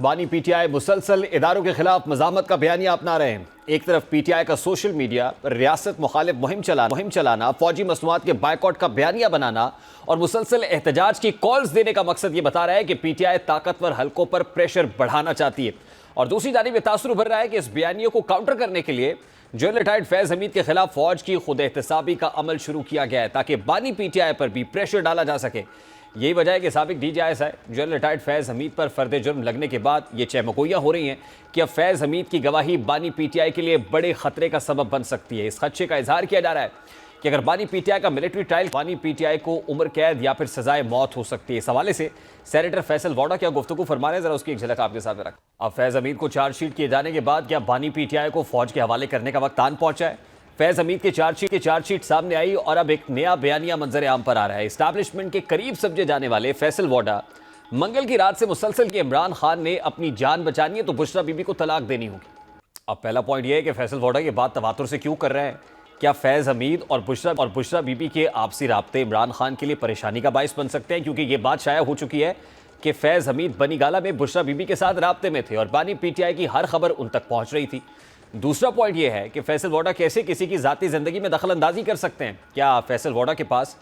बानी पीटीआई मुसलसल इदारों के खिलाफ मज़ामत का बयानिया अपना रहे हैं। एक तरफ पीटीआई का सोशल मीडिया पर रियासत मुखालिफ मुहिम चलाना, फौजी मसनूआत के बायकॉट का बयानिया बनाना और मुसलसल एहतजाज की कॉल्स देने का मकसद ये बता रहा है कि पीटीआई ताकतवर हलकों पर प्रेशर बढ़ाना चाहती है। और दूसरी जानिब तासुर उभर रहा है कि इस बयानियों को काउंटर करने के लिए जनरल रिटायर्ड फैज हमीद के खिलाफ फौज की खुद एहतसाबी का अमल शुरू किया गया है ताकि बानी पीटीआई पर भी प्रेशर डाला जा सके। यही वजह है कि साबिक DJISI general retired Faiz Hamid पर फर्द जुर्म लगने के बाद ये चहमगोइयां हो रही हैं कि अब फैज हमीद की गवाही बानी पीटीआई के लिए बड़े खतरे का सबब बन सकती है। इस खदशे का इजहार किया जा रहा है कि अगर बानी पीटीआई का मिलिट्री ट्रायल, बानी पीटीआई को उम्र कैद या फिर सजाए मौत हो सकती है। इस हवाले से सेनेटर फैसल वोडा क्या गुफ्तगू फरमा रहे हैं, जरा उसकी एक झलक आपके सामने रख। अब फैज हमीद को चार्जशीट किए जाने के बाद क्या बानी पीटीआई को फौज के हवाले करने का वक्त आन पहुंचा है? फैज हमीद के चार्जशीट सामने आई और अब एक नया बयानिया मंजर आम पर आ रहा है। इस्टेब्लिशमेंट के करीब समझे जाने वाले फैसल वोडा मंगल की रात से मुसलसल के इमरान खान ने अपनी जान बचानी है तो बुशरा बीबी को तलाक देनी होगी। अब पहला पॉइंट यह है कि फैसल वोडा ये बात तवातुर से क्यों कर रहे हैं? क्या फैज हमीद और बुशरा बीबी के आपसी राब्ते इमरान खान के लिए परेशानी का बायस बन सकते हैं? क्योंकि ये बात शाया हो चुकी है कि फैज हमीद बनी गाला में बुशरा बीबी के साथ राब्ते में थे और बानी पीटीआई की हर खबर उन तक पहुंच रही थी। दूसरा पॉइंट यह है कि फैसल वोडा कैसे किसी की जाती जिंदगी में दखल अंदाजी कर सकते हैं? क्या फैसल वोडा के पास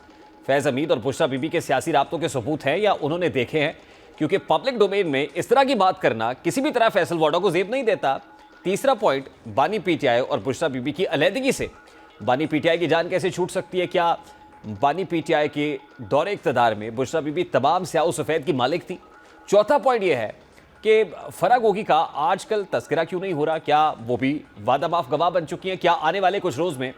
फैज हमीद और बुशरा बीबी के सियासी राब्तों के सबूत हैं या उन्होंने देखे हैं? क्योंकि पब्लिक डोमेन में इस तरह की बात करना किसी भी तरह फैसल वोडा को जेब नहीं देता। तीसरा पॉइंट, बानी पीटीआई और बुशरा बीबी की अलहदगी से बानी पीटीआई की जान कैसे छूट सकती है? क्या बानी पीटीआई के दौरे इक़्तिदार में बुशरा बीबी तमाम स्याह सफ़ेद की मालिक थी? चौथा पॉइंट यह है कि फराह गोगी का आजकल तस्करा क्यों नहीं हो रहा? क्या वो भी वादा माफ गवाह बन चुकी हैं? क्या आने वाले कुछ रोज़ में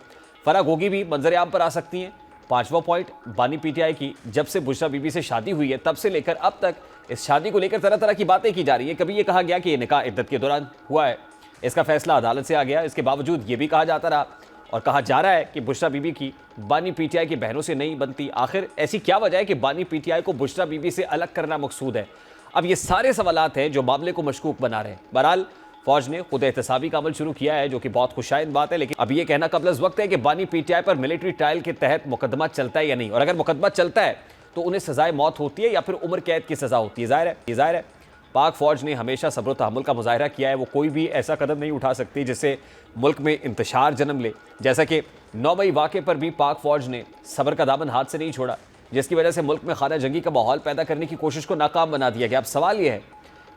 फराह गोगी भी मंजर आम पर आ सकती हैं? पांचवा पॉइंट, बानी पीटीआई की जब से बुशरा बीबी से शादी हुई है तब से लेकर अब तक इस शादी को लेकर तरह तरह की बातें की जा रही है। कभी ये कहा गया कि ये निकाह इद्दत के दौरान हुआ है, इसका फैसला अदालत से आ गया। इसके बावजूद ये भी कहा जाता रहा और कहा जा रहा है कि बुशरा बीबी की बानी पीटीआई की बहनों से नहीं बनती। आखिर ऐसी क्या वजह है कि बानी पीटीआई को बुशरा बीबी से अलग करना मकसूद है? अब ये सारे सवालात हैं जो मामले को मशकूक बना रहे हैं। बहरहाल फौज ने खुद एहतसाबी का अमल शुरू किया है जो कि बहुत खुशाइन बात है, लेकिन अब ये कहना कबल वक्त है कि बानी पीटीआई पर मिलिट्री ट्रायल के तहत मुकदमा चलता है या नहीं, और अगर मुकदमा चलता है तो उन्हें सजाए मौत होती है या फिर उम्र कैद की सजा होती है। जाहिर है पाक फौज ने हमेशा सब्र तहम्मुल का मुजाहरा किया है। वो कोई भी ऐसा कदम नहीं उठा सकती जिससे मुल्क में इंतशार जन्म ले। जैसा कि 9 मई वाक़े पर भी पाक फौज ने सब्र का दामन हाथ से नहीं छोड़ा, जिसकी वजह से मुल्क में खाना जंगी का माहौल पैदा करने की कोशिश को नाकाम बना दिया गया। अब सवाल यह है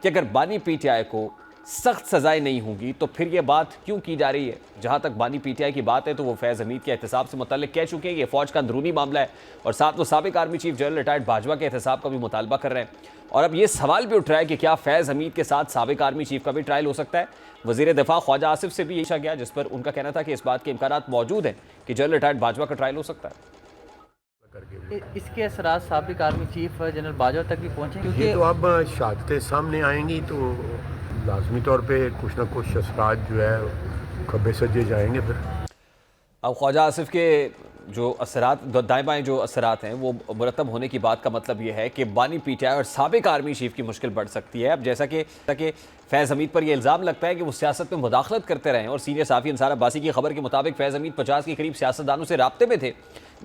कि अगर बानी पीटीआई को सख्त सजाएं नहीं होंगी तो फिर यह बात क्यों की जा रही है? जहां तक बानी पीटीआई की बात है तो वो फैज़ हमीद के एहतसाब से मुतल्लिक कह चुके हैं, ये फौज का अंदरूनी मामला है और साथ वो साबिक army chief general retired Bajwa के एहतसाब का भी मुतालबा कर रहे हैं। और अब ये सवाल भी उठ रहा है कि क्या फैज़ हमीद के साथ साबिक आर्मी चीफ का भी ट्रायल हो सकता है? वज़ीर दिफा ख्वाजा आसिफ से भी पूछा गया, जिस पर उनका कहना था कि इस बात के इम्कानात मौजूद हैं कि जनरल रिटायर्ड बाजवा का ट्रायल हो सकता है। इसके असरात साबिक आर्मी चीफ जनरल बाजवा तक भी पहुँचे, क्योंकि तो अब शहादतें सामने आएंगी तो लाजमी तौर पे कुछ ना कुछ असरात जो है खब्बे सजे जाएंगे। फिर अब ख्वाजा आसिफ के जो असरात, दाएँ बाएँ जो असरात हैं वो मुरतब होने की बात का मतलब ये है कि बानी पीटीआई और साबिक आर्मी चीफ की मुश्किल बढ़ सकती है। अब जैसा कि फैज़ हमीद पर यह इल्ज़ाम लगता है कि वो सियासत में मुदाखलत करते रहे और सीनियर साफ़ी अंसार अब्बासी की खबर के मुताबिक फैज़ हमीद 50 के करीब सियासतदानों से राब्ते में थे,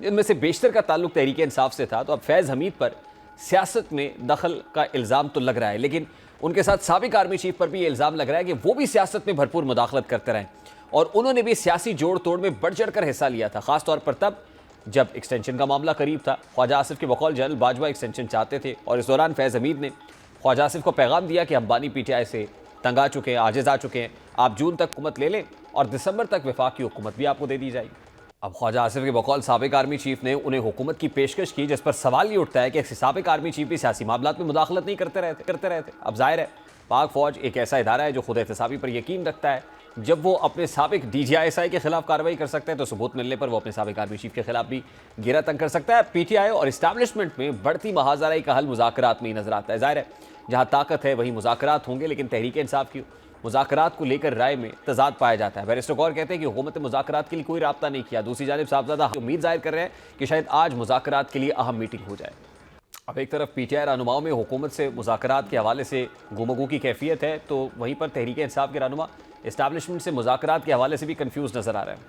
जिनमें से बेशतर का ताल्लुक तहरीक इंसाफ से था। तो अब फैज़ हमीद पर सियासत में दखल का इल्ज़ाम तो लग रहा है, लेकिन उनके साथ साबिक आर्मी चीफ पर भी ये इल्ज़ाम लग रहा है कि वो भी सियासत में भरपूर मुदाखलत करते रहे और उन्होंने भी सियासी जोड़ तोड़ में बढ़ चढ़ कर हिस्सा लिया था, खासतौर पर तब जब एक्सटेंशन का मामला करीब था। ख्वाजा आसिफ के बकौल जनरल बाजवा एक्सटेंशन चाहते थे और इस दौरान फैज़ हमीद ने ख्वाजा आसिफ को पैगाम दिया कि हम बानी पीटीआई से तंग आ चुके हैं, आजिज़ आ चुके हैं, आप जून तक हुकूमत ले लें और दिसंबर तक वफाकी हुकूमत भी आपको दे दी जाएगी। अब ख्वाजा आसिफ के बकौल साबिक आर्मी चीफ ने उन्हें हुकूमत की पेशकश की, जिस पर सवाल ये उठता है कि साबिक आर्मी चीफ भी सियासी मामलात में मुदाखलत नहीं करते रहते। अब जाहिर है पाक फौज एक ऐसा इदारा है जो खुद एहतसाबी पर यकीन रखता है। जब वो अपने साबिक DJISI के खिलाफ कार्रवाई कर सकता है तो सबूत मिलने पर वो अपने साबिक आर्मी चीफ के खिलाफ भी गिरा तंग कर सकता है। पीटीआई और इस्टेब्लिशमेंट में बढ़ती महाजराई का हल मुज़ाकरात में ही नजर आता है। जाहिर है जहाँ ताकत है वहीं मुज़ाकरात होंगे, लेकिन तहरीक इंसाफ की मुज़ाकरात को लेकर राय में तजाद पाया जाता है। बैरिस्टर गौर कहते हैं कि हुकूमत ने मुज़ाकरात के लिए कोई राब्ता नहीं किया। दूसरी जानिब साहबजादा उम्मीद जाहिर कर रहे हैं कि शायद आज मुज़ाकरात के लिए अहम मीटिंग हो जाए। अब एक तरफ पीटीआई रहनुमाओं में हुकूमत से मुज़ाकरात के हवाले से गुमगू की कैफियत है, तो वहीं पर तहरीक इंसाफ के रहनुमा इस्टेब्लिशमेंट से मुज़ाकरात के हवाले से भी कन्फ्यूज़ नज़र आ रहे हैं।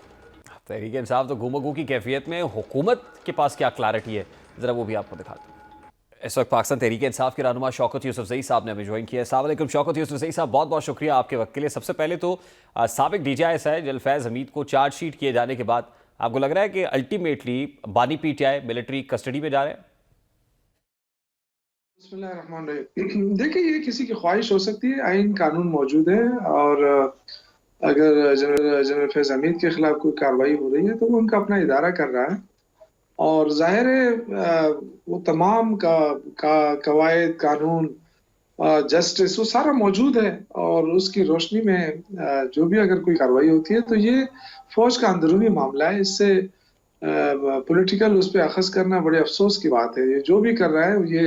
तहरीक इंसाफ तो गुमगू की कैफियत में, हुकूमत के पास क्या क्लैरिटी है ज़रा वो भी आपको दिखाते हैं। इस वक्त पाकिस्तान तहरीक इंसाफ के रहनुमा शौकत यूसुफजई साहब ने हमें ज्वाइन किया है। अस्सलाम वालेकुम शौकत यूसुफजई साहब, बहुत बहुत शुक्रिया आपके वक्त के लिए। सबसे पहले तो साबिक DJIS जनरल फैज़ हमीद को चार्जशीट किए जाने के बाद आपको लग रहा है कि अल्टीमेटली बानी PTI मिलिट्री कस्टडी में जा रहे हैं? बिस्मिल्लाहिर्रहमानिर्रहीम। देखिए, ये किसी की ख्वाहिश हो सकती है, आइन कानून मौजूद है और अगर जनरल फैज़ हमीद के खिलाफ कोई कार्रवाई हो रही है तो वो उनका अपना इदारा कर रहा है और ज़ाहिर है वो तमाम कवायद कानून जस्टिस वो सारा मौजूद है और उसकी रोशनी में जो भी अगर कोई कार्रवाई होती है तो ये फौज का अंदरूनी मामला है। इससे पॉलिटिकल उस पर अखज़ करना बड़े अफसोस की बात है। ये जो भी कर रहा है ये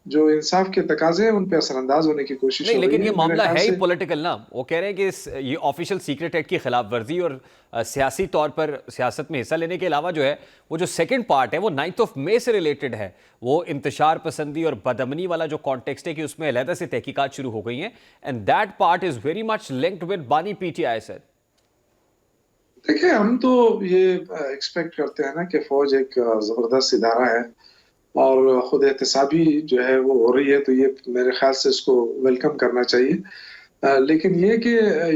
जो इंसाफ के तकाजे हैं उन पे असरअंदाज होने की कोशिश नहीं, हो रही लेकिन है। ये मामला है ही पॉलिटिकल ना। वो कह रहे हैं कि ये ऑफिशियल सीक्रेट एक्ट की खिलाफ वर्जी और सियासी तौर पर सियासत में हिस्सा लेने के अलावा जो है वो जो सेकंड पार्ट है वो 9 मई से रिलेटेड है। वो इंतशार पसंदी और बदअमनी वाला जो कॉन्टेक्स्ट है कि उसमें अलहदा से तहकीकात शुरू हो गई हैं and that part is very much linked with बानी PTI सर। देखिए, हम तो ये एक्सपेक्ट करते हैं ना कि फौज एक जबरदस्त इदारा है और खुद एहतसाबी जो है वो हो रही है तो ये मेरे ख्याल से इसको वेलकम करना चाहिए। लेकिन ये कि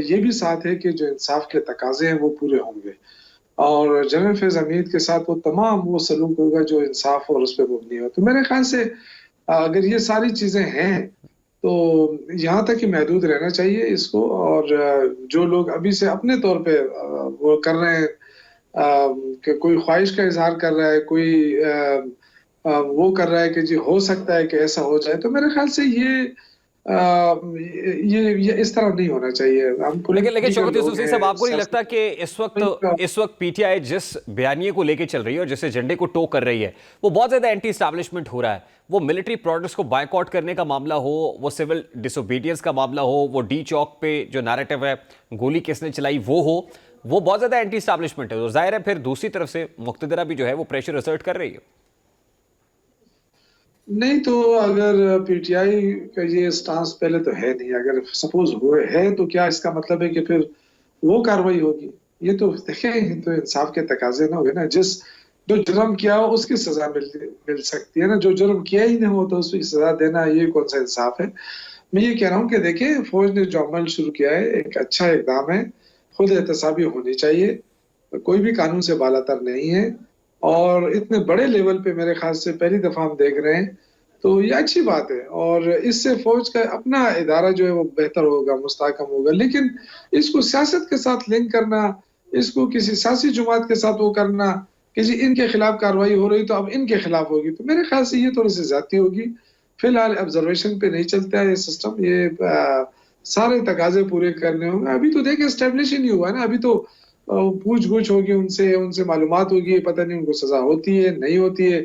ये भी साथ है कि जो इंसाफ के तकाजे हैं वो पूरे होंगे और जनरल फैज़ हमीद के साथ वो तमाम वो सलूक होगा जो इंसाफ और उस पर मबनी हो। तो मेरे ख्याल से अगर ये सारी चीज़ें हैं तो यहाँ तक ही महदूद रहना चाहिए इसको। और जो लोग अभी से अपने तौर पे वो कर रहे हैं कि कोई ख्वाहिश का इजहार कर रहा है, कोई वो कर रहा है कि जी हो सकता है कि ऐसा हो जाए, तो मेरे ख्याल से ये इस तरह नहीं होना चाहिए। लेकिन शौकत यूसुफजई साहब, आपको नहीं लगता कि इस वक्त PTI जिस बयानिए को लेके चल रही है और जिस एजेंडे को टो कर रही है वो बहुत ज्यादा एंटी एस्टैब्लिशमेंट हो रहा है? वो मिलिट्री प्रोडक्ट्स को बायकॉट करने का मामला हो, वो सिविल डिसोबीडियंस का मामला हो, वो D चौक पे जो नैरेटिव है गोली किसने चलाई वो हो, वो बहुत ज्यादा एंटी एस्टैब्लिशमेंट है। तो जाहिर है फिर दूसरी तरफ से मुक्तदरा भी जो है वो प्रेशर असर्ट कर रही है। नहीं तो अगर PTI का ये स्टांस पहले तो है नहीं, अगर सपोज हुए है तो क्या इसका मतलब है कि फिर वो कार्रवाई होगी? ये तो देखें, ये तो इंसाफ के तकाजे ना हुए ना। जो जुर्म किया हो उसकी सजा मिल सकती है ना, जो जुर्म किया ही नहीं हो तो उसकी सजा देना ये कौन सा इंसाफ है? मैं ये कह रहा हूँ कि देखिए, फौज ने जो अमल शुरू किया है एक अच्छा इकदाम है, खुद एहतसाबी होनी चाहिए, कोई भी कानून से बालातर नहीं है और इतने बड़े लेवल पे मेरे ख्याल से पहली दफा हम देख रहे हैं तो ये अच्छी बात है और इससे फौज का अपना इदारा जो है वो बेहतर होगा, मुस्तहकम होगा। लेकिन इसको सियासत के साथ लिंक करना, इसको किसी सियासी जमात के साथ वो करना कि जी इनके खिलाफ कार्रवाई हो रही तो अब इनके खिलाफ होगी, तो मेरे ख्याल से ये थोड़ी सी ज्यादती होगी। फिलहाल ऑब्जर्वेशन पे नहीं चलता है ये सिस्टम, ये सारे तकाजे पूरे करने होंगे। अभी तो देखिए एस्टेब्लिश ही नहीं हुआ है ना, अभी तो पूछ गुछ होगी उनसे मालूमात होगी, पता नहीं उनको सजा होती है नहीं होती है।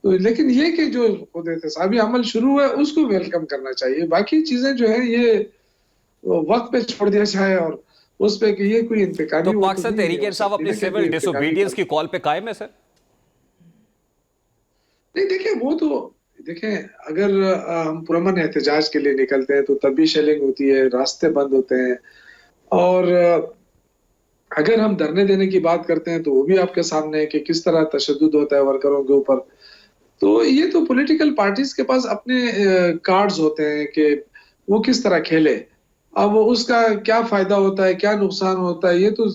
तो लेकिन ये कि जो खुद एहतसाबी अमल शुरू है उसको वेलकम करना चाहिए। बाकी चीजें जो है ये वक्त पे छोड़ दिया जाए और उस पे कि ये कोई इंतकामी। तो पाकिस्तान तहरीक इंसाफ अपनी सिविल डिसोबीडियंस की कॉल पे कायम है सर? नहीं देखिए, वो तो देखें, अगर हम पुरअमन एहतजाज के लिए निकलते हैं तो तब भी शेलिंग होती है, रास्ते बंद होते हैं और अगर हम धरने देने की बात करते हैं तो वो भी आपके सामने है कि किस तरह तशद्दुद होता है वर्करों के ऊपर। तो ये तो पॉलिटिकल पार्टीज के पास अपने कार्ड्स होते हैं कि वो किस तरह खेले। अब उसका क्या फायदा होता है, क्या नुकसान होता है, ये तो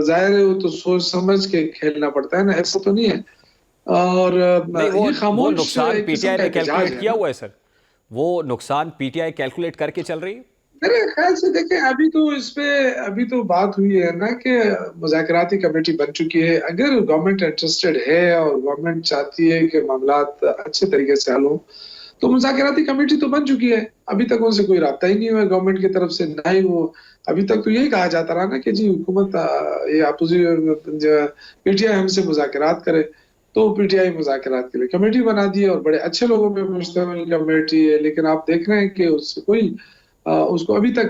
जाहिर है वो तो सोच समझ के खेलना पड़ता है ना, ऐसा तो नहीं है। और नहीं, ये खामोश नुकसान PTI ने कैलकुलेट किया हुआ है सर? वो नुकसान PTI कैलकुलेट करके चल रही है? मेरे ख्याल से देखें, अभी तो बात हुई है ना कि मुज़ाकराती कमेटी बन चुकी है। अगर गवर्नमेंट इंटरेस्टेड है और गवर्नमेंट चाहती है कि मामलात अच्छे तरीके से हल हो तो मुज़ाकराती कमेटी तो बन चुकी है। अभी तक उनसे कोई राब्ता ही नहीं हुआ गवर्नमेंट की तरफ से, ना ही वो अभी तक तो यही कहा जाता रहा ना कि जी हुकूमत ये अपोजिशन PTI हमसे मुज़ाकरात करे, तो PTI मुज़ाकरात के लिए कमेटी बना दी है और बड़े अच्छे लोगों पे मुश्तमिल कमेटी है। लेकिन आप देख रहे हैं कि उससे कोई उसको अभी तक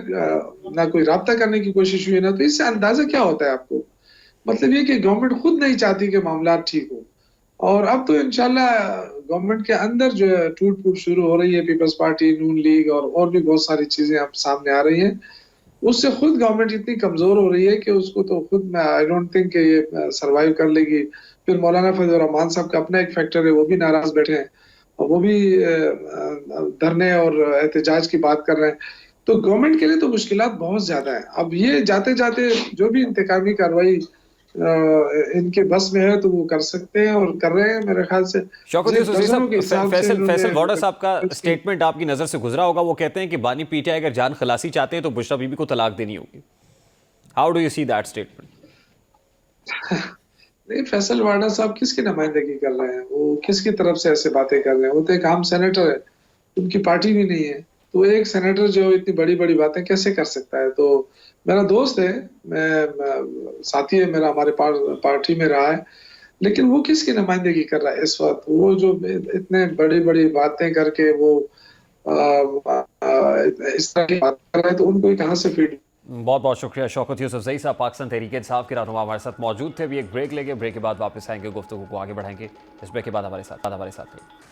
ना कोई राब्ता करने की कोशिश हुई ना। तो इससे अंदाजा क्या होता है आपको? मतलब ये कि गवर्नमेंट खुद नहीं चाहती कि मामला ठीक हो और अब तो इंशाल्लाह गवर्नमेंट के अंदर जो है टूट फूट शुरू हो रही है। पीपल्स पार्टी, नून लीग और भी बहुत सारी चीजें अब सामने आ रही हैं। उससे खुद गवर्नमेंट इतनी कमजोर हो रही है कि उसको तो खुद आई डोंट थिंक कि ये सरवाइव कर लेगी। फिर मौलाना फजल रहमान साहब का अपना एक फैक्टर है, वो भी नाराज बैठे हैं और वो भी धरने और एहतजाज की बात कर रहे हैं। तो गवर्नमेंट के लिए तो मुश्किलात बहुत ज्यादा है। अब ये जाते जाते जो भी इंतकामी कार्रवाई इनके बस में है तो वो कर सकते हैं और कर रहे हैं मेरे ख्याल से। शौकत यूसुफ जी दर्जनों के साहब, हिसाब से फैसल इन्होंने- वोडा साहब का स्टेटमेंट आपकी नजर से गुजरा होगा। वो कहते हैं कि बानी पीटीआई अगर जान खलासी चाहते हैं तो बुशरा बीबी को तलाक देनी होगी। How do you see that statement? नहीं, फैसल वाडा साहब किसकी नुमाइंदगी कर रहे हैं? वो किसकी तरफ से ऐसे बातें कर रहे हैं? वो तो एक आम सेनेटर है, उनकी पार्टी भी नहीं है। तो एक सेनेटर जो इतनी बड़ी बड़ी बातें कैसे कर सकता है? तो मेरा दोस्त है, मैं साथी है मेरा, हमारे पार्टी में रहा है, लेकिन वो किसकी नुमाइंदगी कर रहा है इस वक्त? वो जो इतने बड़ी बड़ी बातें करके वो इस तरह की बात कर रहा है, तो उनको कहाँ से फीड? बहुत बहुत शुक्रिया शौकत यूसुफजई साहब, पाकिस्तान तहरीक इंसाफ के रहनुमा हमारे साथ मौजूद थे। अभी एक ब्रेक लेंगे, ब्रेक के बाद वापस आएंगे, गुफ्तगू को आगे बढ़ाएंगे। इस ब्रेक के बाद हमारे साथ रहिए।